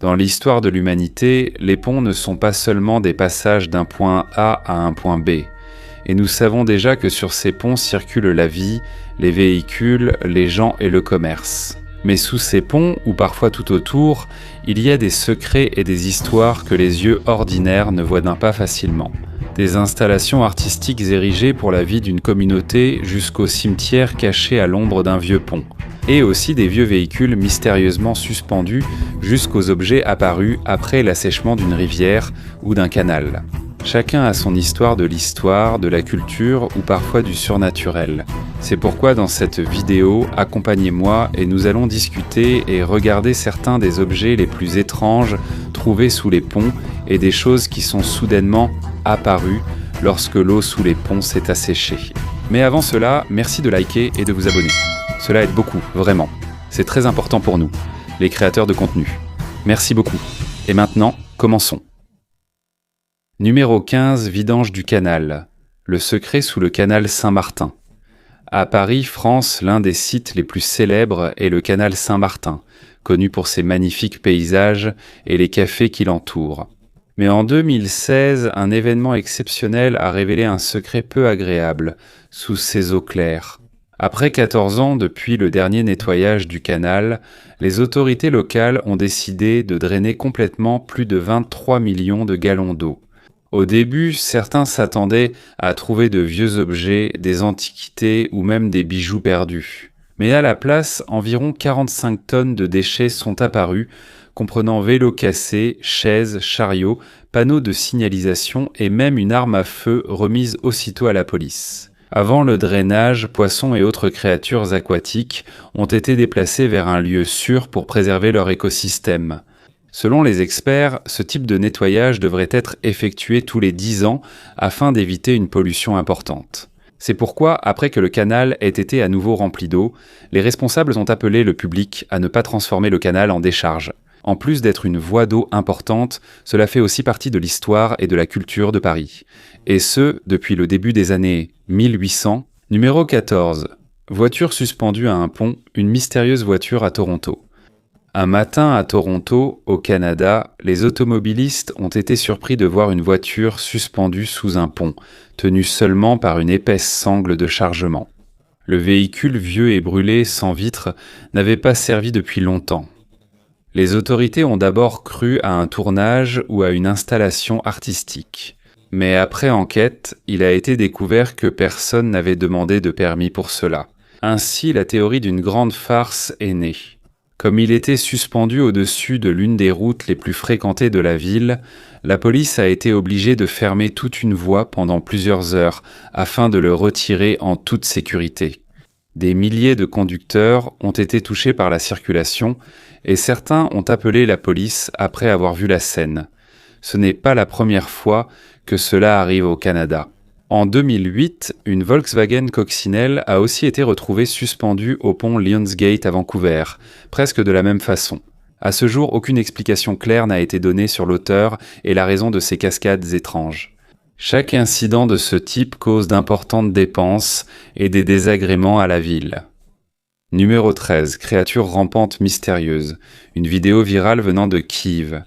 Dans l'histoire de l'humanité, les ponts ne sont pas seulement des passages d'un point A à un point B. Et nous savons déjà que sur ces ponts circule la vie, les véhicules, les gens et le commerce. Mais sous ces ponts, ou parfois tout autour, il y a des secrets et des histoires que les yeux ordinaires ne voient d'un pas facilement. Des installations artistiques érigées pour la vie d'une communauté jusqu'aux cimetières cachés à l'ombre d'un vieux pont. Et aussi des vieux véhicules mystérieusement suspendus jusqu'aux objets apparus après l'assèchement d'une rivière ou d'un canal. Chacun a son histoire, de la culture ou parfois du surnaturel. C'est pourquoi dans cette vidéo, accompagnez-moi et nous allons discuter et regarder certains des objets les plus étranges trouvés sous les ponts et des choses qui sont soudainement apparues lorsque l'eau sous les ponts s'est asséchée. Mais avant cela, merci de liker et de vous abonner. Cela aide beaucoup, vraiment. C'est très important pour nous, les créateurs de contenu. Merci beaucoup. Et maintenant, commençons. Numéro 15, vidange du canal. Le secret sous le canal Saint-Martin. À Paris, France, l'un des sites les plus célèbres est le canal Saint-Martin, connu pour ses magnifiques paysages et les cafés qui l'entourent. Mais en 2016, un événement exceptionnel a révélé un secret peu agréable sous ses eaux claires. Après 14 ans depuis le dernier nettoyage du canal, les autorités locales ont décidé de drainer complètement plus de 23 millions de gallons d'eau. Au début, certains s'attendaient à trouver de vieux objets, des antiquités ou même des bijoux perdus. Mais à la place, environ 45 tonnes de déchets sont apparus, comprenant vélos cassés, chaises, chariots, panneaux de signalisation et même une arme à feu remise aussitôt à la police. Avant le drainage, poissons et autres créatures aquatiques ont été déplacés vers un lieu sûr pour préserver leur écosystème. Selon les experts, ce type de nettoyage devrait être effectué tous les 10 ans afin d'éviter une pollution importante. C'est pourquoi, après que le canal ait été à nouveau rempli d'eau, les responsables ont appelé le public à ne pas transformer le canal en décharge. En plus d'être une voie d'eau importante, cela fait aussi partie de l'histoire et de la culture de Paris. Et ce, depuis le début des années 1800. Numéro 14. Voiture suspendue à un pont, une mystérieuse voiture à Toronto. Un matin à Toronto, au Canada, les automobilistes ont été surpris de voir une voiture suspendue sous un pont, tenue seulement par une épaisse sangle de chargement. Le véhicule vieux et brûlé, sans vitres, n'avait pas servi depuis longtemps. Les autorités ont d'abord cru à un tournage ou à une installation artistique. Mais après enquête, il a été découvert que personne n'avait demandé de permis pour cela. Ainsi, la théorie d'une grande farce est née. Comme il était suspendu au-dessus de l'une des routes les plus fréquentées de la ville, la police a été obligée de fermer toute une voie pendant plusieurs heures afin de le retirer en toute sécurité. Des milliers de conducteurs ont été touchés par la circulation et certains ont appelé la police après avoir vu la scène. Ce n'est pas la première fois que cela arrive au Canada. En 2008, une Volkswagen coccinelle a aussi été retrouvée suspendue au pont Lionsgate à Vancouver, presque de la même façon. À ce jour, aucune explication claire n'a été donnée sur l'auteur et la raison de ces cascades étranges. Chaque incident de ce type cause d'importantes dépenses et des désagréments à la ville. Numéro 13. Créature rampante mystérieuse. Une vidéo virale venant de Kiev.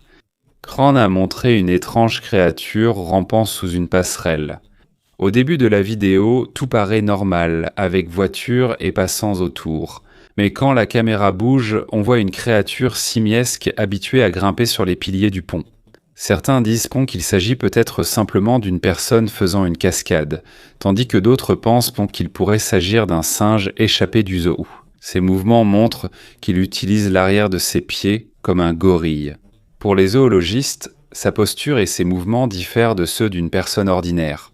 Kran a montré une étrange créature rampant sous une passerelle. Au début de la vidéo, tout paraît normal, avec voitures et passants autour. Mais quand la caméra bouge, on voit une créature simiesque habituée à grimper sur les piliers du pont. Certains disent qu'il s'agit peut-être simplement d'une personne faisant une cascade, tandis que d'autres pensent qu'il pourrait s'agir d'un singe échappé du zoo. Ces mouvements montrent qu'il utilise l'arrière de ses pieds comme un gorille. Pour les zoologistes, sa posture et ses mouvements diffèrent de ceux d'une personne ordinaire.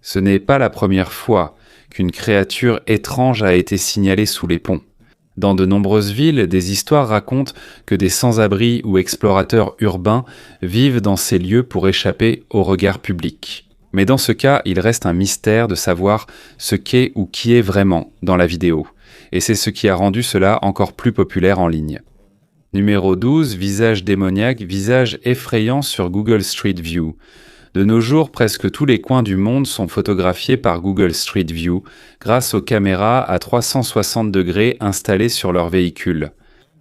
Ce n'est pas la première fois qu'une créature étrange a été signalée sous les ponts. Dans de nombreuses villes, des histoires racontent que des sans-abri ou explorateurs urbains vivent dans ces lieux pour échapper au regard public. Mais dans ce cas, il reste un mystère de savoir ce qu'est ou qui est vraiment dans la vidéo. Et c'est ce qui a rendu cela encore plus populaire en ligne. Numéro 12, visage démoniaque, visage effrayant sur Google Street View. De nos jours, presque tous les coins du monde sont photographiés par Google Street View grâce aux caméras à 360 degrés installées sur leurs véhicules.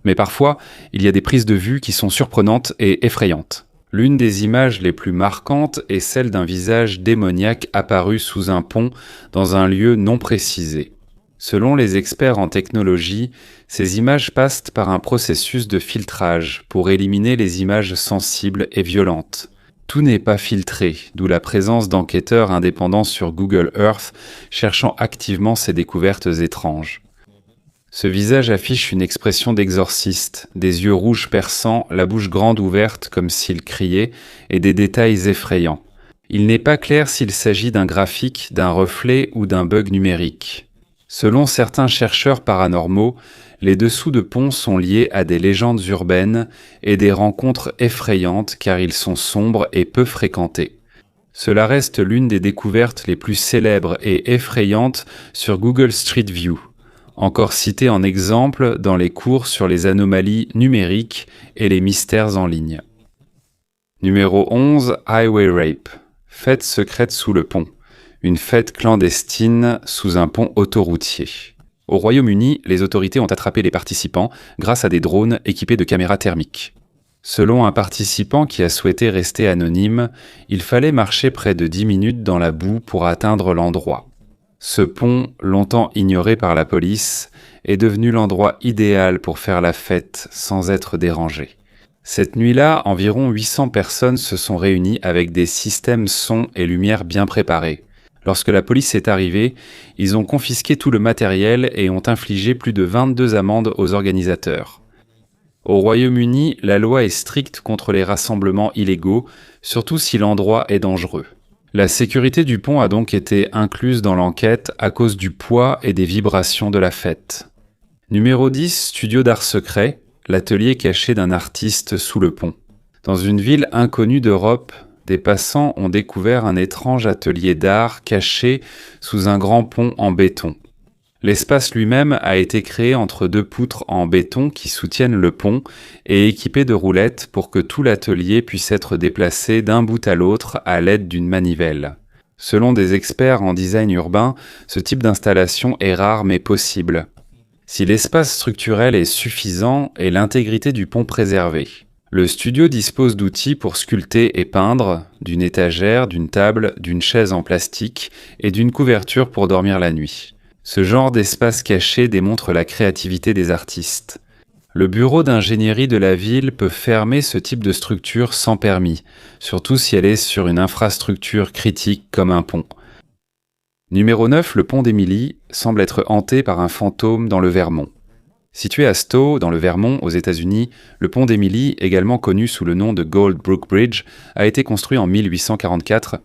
Mais parfois, il y a des prises de vue qui sont surprenantes et effrayantes. L'une des images les plus marquantes est celle d'un visage démoniaque apparu sous un pont dans un lieu non précisé. Selon les experts en technologie, ces images passent par un processus de filtrage pour éliminer les images sensibles et violentes. Tout n'est pas filtré, d'où la présence d'enquêteurs indépendants sur Google Earth cherchant activement ces découvertes étranges. Ce visage affiche une expression d'exorciste, des yeux rouges perçants, la bouche grande ouverte comme s'il criait, et des détails effrayants. Il n'est pas clair s'il s'agit d'un graphique, d'un reflet ou d'un bug numérique. Selon certains chercheurs paranormaux, les dessous de ponts sont liés à des légendes urbaines et des rencontres effrayantes car ils sont sombres et peu fréquentés. Cela reste l'une des découvertes les plus célèbres et effrayantes sur Google Street View, encore citée en exemple dans les cours sur les anomalies numériques et les mystères en ligne. Numéro 11, Highway Rape. Fête secrète sous le pont. Une fête clandestine sous un pont autoroutier. Au Royaume-Uni, les autorités ont attrapé les participants grâce à des drones équipés de caméras thermiques. Selon un participant qui a souhaité rester anonyme, il fallait marcher près de 10 minutes dans la boue pour atteindre l'endroit. Ce pont, longtemps ignoré par la police, est devenu l'endroit idéal pour faire la fête sans être dérangé. Cette nuit-là, environ 800 personnes se sont réunies avec des systèmes son et lumière bien préparés. Lorsque la police est arrivée, ils ont confisqué tout le matériel et ont infligé plus de 22 amendes aux organisateurs. Au Royaume-Uni, la loi est stricte contre les rassemblements illégaux, surtout si l'endroit est dangereux. La sécurité du pont a donc été incluse dans l'enquête à cause du poids et des vibrations de la fête. Numéro 10, studio d'art secret, l'atelier caché d'un artiste sous le pont. Dans une ville inconnue d'Europe, des passants ont découvert un étrange atelier d'art caché sous un grand pont en béton. L'espace lui-même a été créé entre deux poutres en béton qui soutiennent le pont et équipé de roulettes pour que tout l'atelier puisse être déplacé d'un bout à l'autre à l'aide d'une manivelle. Selon des experts en design urbain, ce type d'installation est rare mais possible. Si l'espace structurel est suffisant et l'intégrité du pont préservée. Le studio dispose d'outils pour sculpter et peindre, d'une étagère, d'une table, d'une chaise en plastique et d'une couverture pour dormir la nuit. Ce genre d'espace caché démontre la créativité des artistes. Le bureau d'ingénierie de la ville peut fermer ce type de structure sans permis, surtout si elle est sur une infrastructure critique comme un pont. Numéro 9, le pont d'Emily semble être hanté par un fantôme dans le Vermont. Situé à Stowe, dans le Vermont, aux États-Unis, le pont d'Emily, également connu sous le nom de Gold Brook Bridge, a été construit en 1844.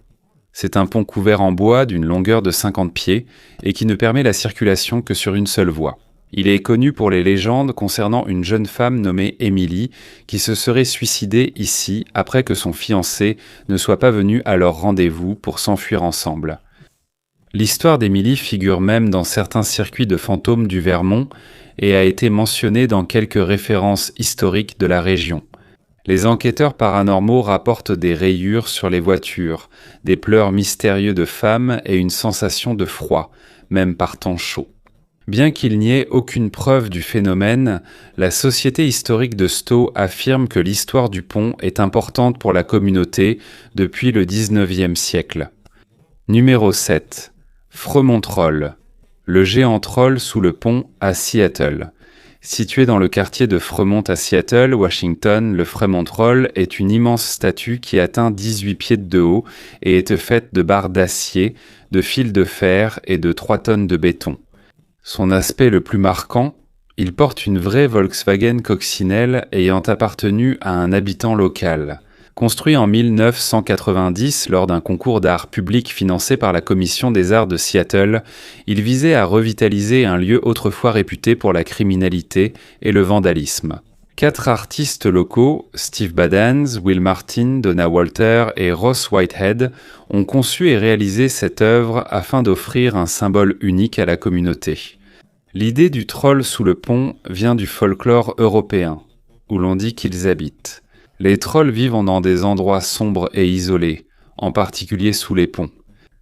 C'est un pont couvert en bois d'une longueur de 50 pieds et qui ne permet la circulation que sur une seule voie. Il est connu pour les légendes concernant une jeune femme nommée Emily qui se serait suicidée ici après que son fiancé ne soit pas venu à leur rendez-vous pour s'enfuir ensemble. L'histoire d'Emily figure même dans certains circuits de fantômes du Vermont et a été mentionnée dans quelques références historiques de la région. Les enquêteurs paranormaux rapportent des rayures sur les voitures, des pleurs mystérieux de femmes et une sensation de froid, même par temps chaud. Bien qu'il n'y ait aucune preuve du phénomène, la Société historique de Stowe affirme que l'histoire du pont est importante pour la communauté depuis le XIXe siècle. Numéro 7. Fremont Troll. Le géant troll sous le pont à Seattle. Situé dans le quartier de Fremont à Seattle, Washington, le Fremont Troll est une immense statue qui atteint 18 pieds de haut et est faite de barres d'acier, de fils de fer et de 3 tonnes de béton. Son aspect le plus marquant, il porte une vraie Volkswagen coccinelle ayant appartenu à un habitant local. Construit en 1990 lors d'un concours d'art public financé par la Commission des Arts de Seattle, il visait à revitaliser un lieu autrefois réputé pour la criminalité et le vandalisme. 4 artistes locaux, Steve Badans, Will Martin, Donna Walter et Ross Whitehead, ont conçu et réalisé cette œuvre afin d'offrir un symbole unique à la communauté. L'idée du troll sous le pont vient du folklore européen, où l'on dit qu'ils habitent. Les trolls vivent dans des endroits sombres et isolés, en particulier sous les ponts.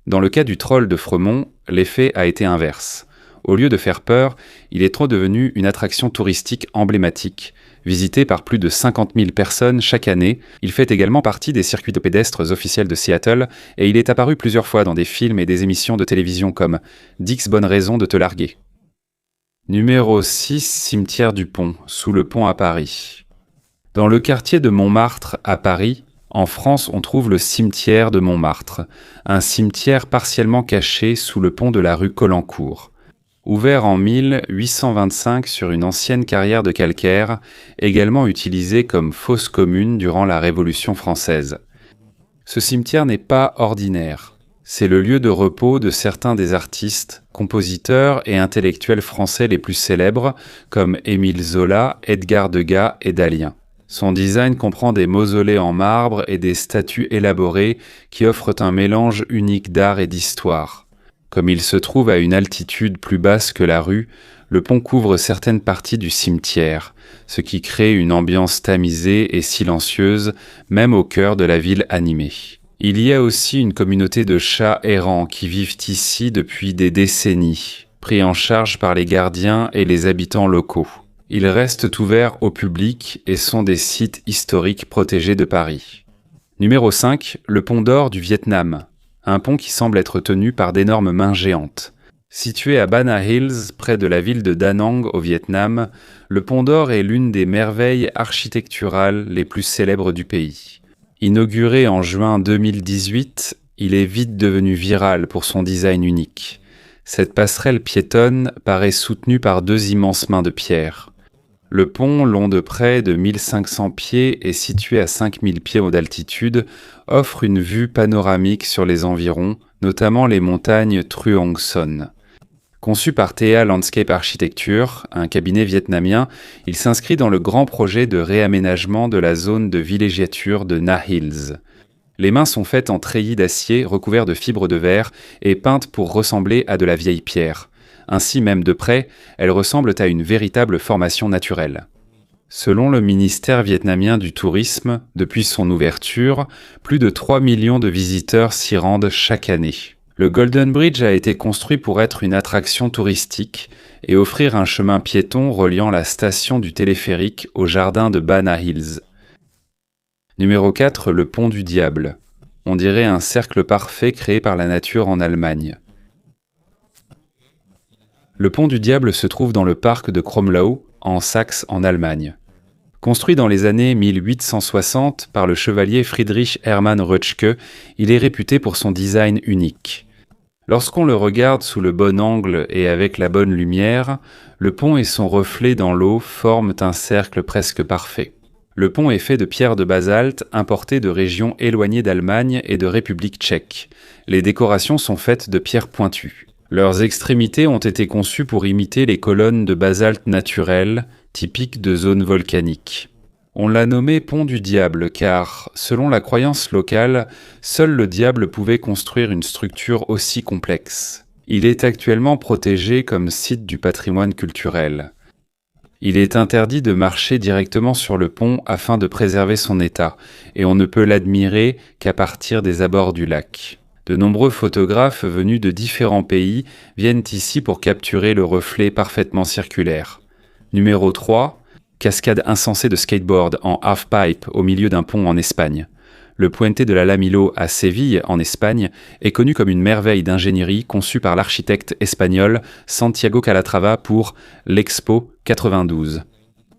Dans le cas du troll de Fremont, l'effet a été inverse. Au lieu de faire peur, il est trop devenu une attraction touristique emblématique. Visité par plus de 50 000 personnes chaque année, il fait également partie des circuits de pédestres officiels de Seattle et il est apparu plusieurs fois dans des films et des émissions de télévision comme « 10 bonnes raisons de te larguer ». Numéro 6, cimetière du Pont, sous le pont à Paris. Dans le quartier de Montmartre, à Paris, en France, on trouve le cimetière de Montmartre, un cimetière partiellement caché sous le pont de la rue Caulaincourt. Ouvert en 1825 sur une ancienne carrière de calcaire, également utilisée comme fosse commune durant la Révolution française. Ce cimetière n'est pas ordinaire. C'est le lieu de repos de certains des artistes, compositeurs et intellectuels français les plus célèbres, comme Émile Zola, Edgar Degas et Dalien. Son design comprend des mausolées en marbre et des statues élaborées qui offrent un mélange unique d'art et d'histoire. Comme il se trouve à une altitude plus basse que la rue, le pont couvre certaines parties du cimetière, ce qui crée une ambiance tamisée et silencieuse, même au cœur de la ville animée. Il y a aussi une communauté de chats errants qui vivent ici depuis des décennies, pris en charge par les gardiens et les habitants locaux. Ils restent ouverts au public et sont des sites historiques protégés de Paris. Numéro 5, le pont d'or du Vietnam. Un pont qui semble être tenu par d'énormes mains géantes. Situé à Bana Hills, près de la ville de Da Nang au Vietnam, le pont d'or est l'une des merveilles architecturales les plus célèbres du pays. Inauguré en juin 2018, il est vite devenu viral pour son design unique. Cette passerelle piétonne paraît soutenue par 2 immenses mains de pierre. Le pont, long de près de 1500 pieds et situé à 5000 pieds d'altitude, offre une vue panoramique sur les environs, notamment les montagnes Truong Son. Conçu par Thea Landscape Architecture, un cabinet vietnamien, il s'inscrit dans le grand projet de réaménagement de la zone de villégiature de Na Hills. Les mains sont faites en treillis d'acier recouverts de fibres de verre et peintes pour ressembler à de la vieille pierre. Ainsi, même de près, elles ressemblent à une véritable formation naturelle. Selon le ministère vietnamien du Tourisme, depuis son ouverture, plus de 3 millions de visiteurs s'y rendent chaque année. Le Golden Bridge a été construit pour être une attraction touristique et offrir un chemin piéton reliant la station du téléphérique au jardin de Bana Hills. Numéro 4, le pont du Diable. On dirait un cercle parfait créé par la nature en Allemagne. Le pont du Diable se trouve dans le parc de Kromlau, en Saxe, en Allemagne. Construit dans les années 1860 par le chevalier Friedrich Hermann Rötschke, il est réputé pour son design unique. Lorsqu'on le regarde sous le bon angle et avec la bonne lumière, le pont et son reflet dans l'eau forment un cercle presque parfait. Le pont est fait de pierres de basalte importées de régions éloignées d'Allemagne et de République tchèque. Les décorations sont faites de pierres pointues. Leurs extrémités ont été conçues pour imiter les colonnes de basalte naturelles, typiques de zones volcaniques. On l'a nommé pont du diable car, selon la croyance locale, seul le diable pouvait construire une structure aussi complexe. Il est actuellement protégé comme site du patrimoine culturel. Il est interdit de marcher directement sur le pont afin de préserver son état, et on ne peut l'admirer qu'à partir des abords du lac. De nombreux photographes venus de différents pays viennent ici pour capturer le reflet parfaitement circulaire. Numéro 3, cascade insensée de skateboard en half-pipe au milieu d'un pont en Espagne. Le Puente de la Lamilo à Séville, en Espagne, est connu comme une merveille d'ingénierie conçue par l'architecte espagnol Santiago Calatrava pour l'Expo 92.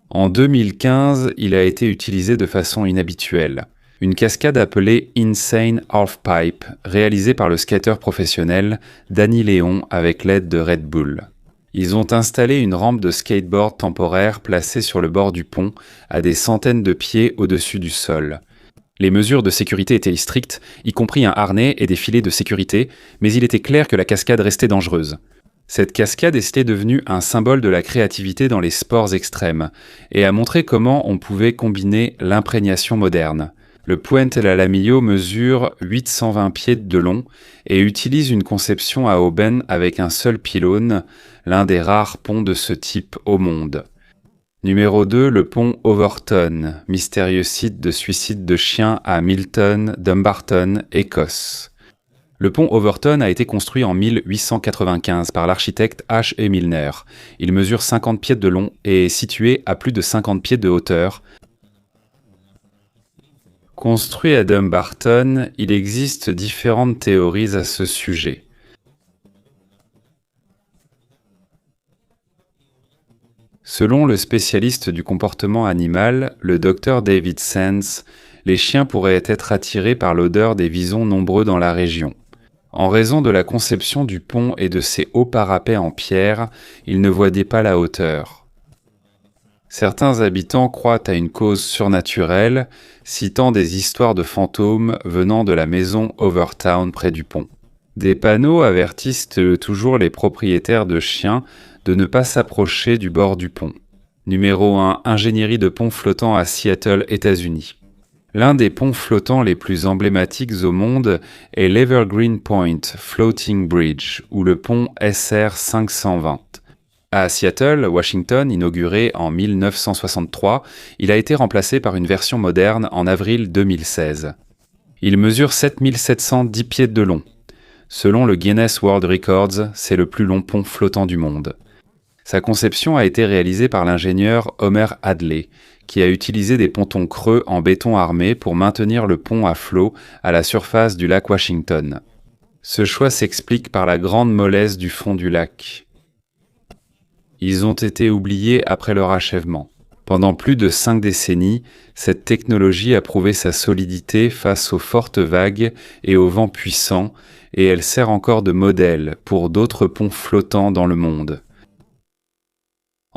En 2015, il a été utilisé de façon inhabituelle. Une cascade appelée Insane Half-Pipe, réalisée par le skateur professionnel Danny Léon avec l'aide de Red Bull. Ils ont installé une rampe de skateboard temporaire placée sur le bord du pont, à des centaines de pieds au-dessus du sol. Les mesures de sécurité étaient strictes, y compris un harnais et des filets de sécurité, mais il était clair que la cascade restait dangereuse. Cette cascade était devenue un symbole de la créativité dans les sports extrêmes, et a montré comment on pouvait combiner l'imprégnation moderne. Le Puente de la Lamillo mesure 820 pieds de long et utilise une conception à aubaine avec un seul pylône, l'un des rares ponts de ce type au monde. Numéro 2, le pont Overton, mystérieux site de suicide de chiens à Milton, Dumbarton, Écosse. Le pont Overton a été construit en 1895 par l'architecte H. E. Milner. Il mesure 50 pieds de long et est situé à plus de 50 pieds de hauteur. Construit à Dumbarton, il existe différentes théories à ce sujet. Selon le spécialiste du comportement animal, le Dr David Sands, les chiens pourraient être attirés par l'odeur des visons nombreux dans la région. En raison de la conception du pont et de ses hauts parapets en pierre, ils ne voyaient pas la hauteur. Certains habitants croient à une cause surnaturelle, citant des histoires de fantômes venant de la maison Overtown près du pont. Des panneaux avertissent toujours les propriétaires de chiens de ne pas s'approcher du bord du pont. Numéro 1. Ingénierie de pont flottant à Seattle, États-Unis. L'un des ponts flottants les plus emblématiques au monde est l'Evergreen Point Floating Bridge, ou le pont SR 520. À Seattle, Washington, inauguré en 1963, il a été remplacé par une version moderne en avril 2016. Il mesure 7710 pieds de long. Selon le Guinness World Records, c'est le plus long pont flottant du monde. Sa conception a été réalisée par l'ingénieur Homer Hadley, qui a utilisé des pontons creux en béton armé pour maintenir le pont à flot à la surface du lac Washington. Ce choix s'explique par la grande mollesse du fond du lac. Ils ont été oubliés après leur achèvement. Pendant plus de 5 décennies, cette technologie a prouvé sa solidité face aux fortes vagues et aux vents puissants, et elle sert encore de modèle pour d'autres ponts flottants dans le monde.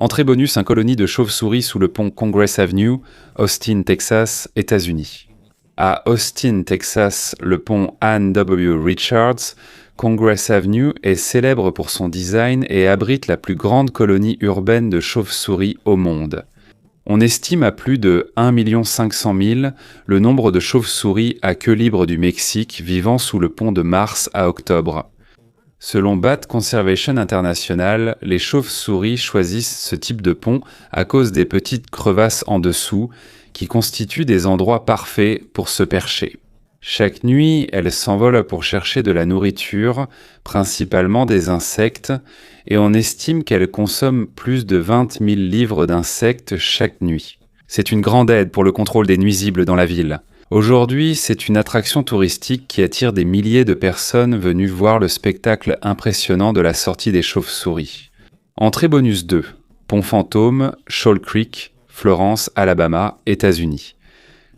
Entrée bonus, un colonie de chauves-souris sous le pont Congress Avenue, Austin, Texas, États-Unis. À Austin, Texas, le pont Ann W. Richards, Congress Avenue est célèbre pour son design et abrite la plus grande colonie urbaine de chauves-souris au monde. On estime à plus de 1 500 000 le nombre de chauves-souris à queue libre du Mexique vivant sous le pont de mars à octobre. Selon Bat Conservation International, les chauves-souris choisissent ce type de pont à cause des petites crevasses en dessous, qui constituent des endroits parfaits pour se percher. Chaque nuit, elles s'envolent pour chercher de la nourriture, principalement des insectes, et on estime qu'elles consomment plus de 20 000 livres d'insectes chaque nuit. C'est une grande aide pour le contrôle des nuisibles dans la ville. Aujourd'hui, c'est une attraction touristique qui attire des milliers de personnes venues voir le spectacle impressionnant de la sortie des chauves-souris. Entrée bonus 2. Pont fantôme, Shoal Creek, Florence, Alabama, États-Unis.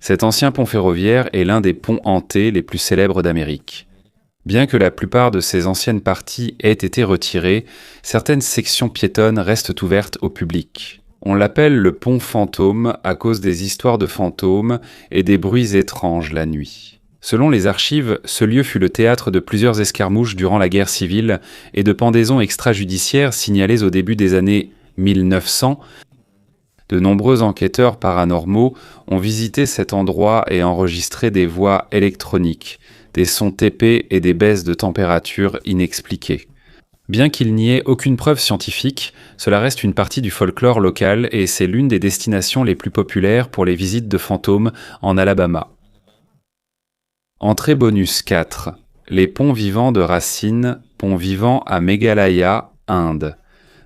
Cet ancien pont ferroviaire est l'un des ponts hantés les plus célèbres d'Amérique. Bien que la plupart de ses anciennes parties aient été retirées, certaines sections piétonnes restent ouvertes au public. On l'appelle le pont fantôme à cause des histoires de fantômes et des bruits étranges la nuit. Selon les archives, ce lieu fut le théâtre de plusieurs escarmouches durant la guerre civile et de pendaisons extrajudiciaires signalées au début des années 1900. De nombreux enquêteurs paranormaux ont visité cet endroit et enregistré des voix électroniques, des sons TP et des baisses de température inexpliquées. Bien qu'il n'y ait aucune preuve scientifique, cela reste une partie du folklore local et c'est l'une des destinations les plus populaires pour les visites de fantômes en Alabama. Entrée bonus 4. Les ponts vivants de Racine, pont vivant à Meghalaya, Inde.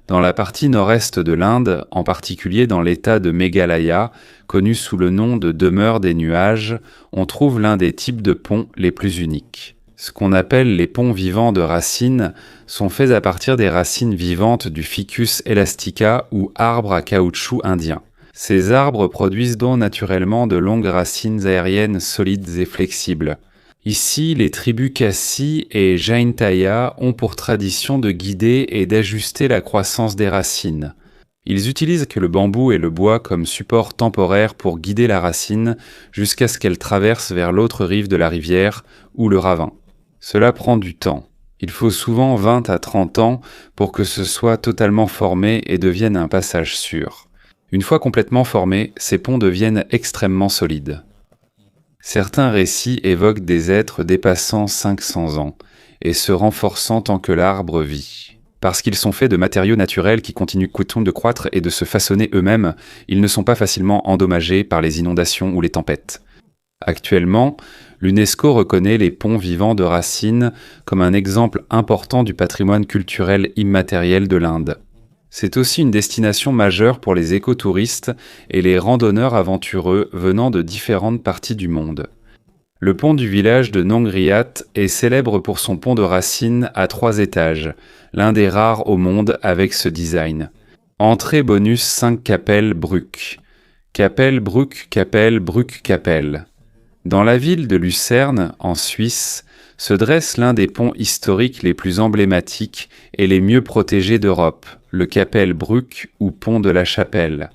Dans la partie nord-est de l'Inde, en particulier dans l'état de Meghalaya, connu sous le nom de demeure des nuages, on trouve l'un des types de ponts les plus uniques. Ce qu'on appelle les ponts vivants de racines sont faits à partir des racines vivantes du Ficus elastica ou arbre à caoutchouc indien. Ces arbres produisent donc naturellement de longues racines aériennes solides et flexibles. Ici, les tribus Khasi et Jaintaya ont pour tradition de guider et d'ajuster la croissance des racines. Ils utilisent le bambou et le bois comme support temporaire pour guider la racine jusqu'à ce qu'elle traverse vers l'autre rive de la rivière ou le ravin. Cela prend du temps. Il faut souvent 20 à 30 ans pour que ce soit totalement formé et devienne un passage sûr. Une fois complètement formés, ces ponts deviennent extrêmement solides. Certains récits évoquent des êtres dépassant 500 ans et se renforçant tant que l'arbre vit. Parce qu'ils sont faits de matériaux naturels qui continuent de croître et de se façonner eux-mêmes, ils ne sont pas facilement endommagés par les inondations ou les tempêtes. Actuellement, L'UNESCO reconnaît les ponts vivants de Racine comme un exemple important du patrimoine culturel immatériel de l'Inde. C'est aussi une destination majeure pour les écotouristes et les randonneurs aventureux venant de différentes parties du monde. Le pont du village de Nongriat est célèbre pour son pont de Racine à 3 étages, l'un des rares au monde avec ce design. Entrée bonus 5 Kapelle Brücke. Kapelle Brücke, Kapelle Brücke, Kapelle. Dans la ville de Lucerne, en Suisse, se dresse l'un des ponts historiques les plus emblématiques et les mieux protégés d'Europe, le Kapelle Brücke ou pont de la Chapelle.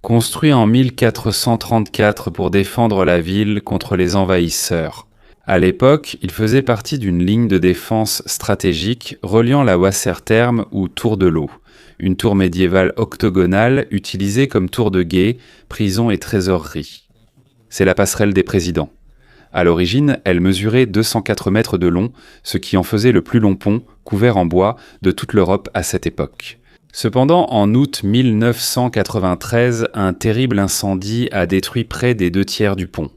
Construit en 1434 pour défendre la ville contre les envahisseurs. À l'époque, il faisait partie d'une ligne de défense stratégique reliant la Wassertherme ou Tour de l'eau, une tour médiévale octogonale utilisée comme tour de guet, prison et trésorerie. C'est la passerelle des présidents. À l'origine, elle mesurait 204 mètres de long, ce qui en faisait le plus long pont, couvert en bois, de toute l'Europe à cette époque. Cependant, en août 1993, un terrible incendie a détruit près des 2/3 du pont.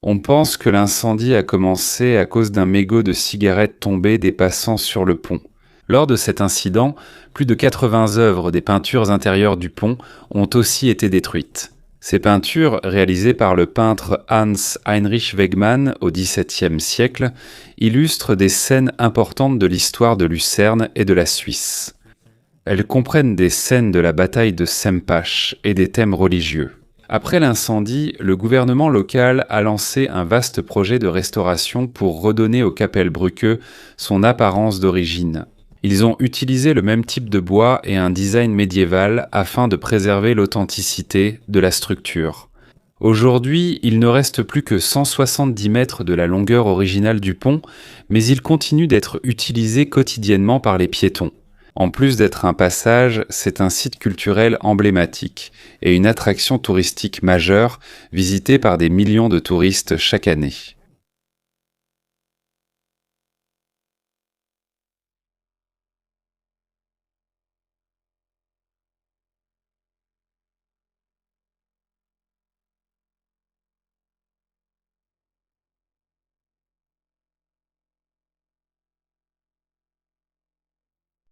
On pense que l'incendie a commencé à cause d'un mégot de cigarette tombé des passants sur le pont. Lors de cet incident, plus de 80 œuvres des peintures intérieures du pont ont aussi été détruites. Ces peintures, réalisées par le peintre Hans Heinrich Wegmann au XVIIe siècle, illustrent des scènes importantes de l'histoire de Lucerne et de la Suisse. Elles comprennent des scènes de la bataille de Sempach et des thèmes religieux. Après l'incendie, le gouvernement local a lancé un vaste projet de restauration pour redonner au Kapellbrücke son apparence d'origine. Ils ont utilisé le même type de bois et un design médiéval afin de préserver l'authenticité de la structure. Aujourd'hui, il ne reste plus que 170 mètres de la longueur originale du pont, mais il continue d'être utilisé quotidiennement par les piétons. En plus d'être un passage, c'est un site culturel emblématique et une attraction touristique majeure visitée par des millions de touristes chaque année.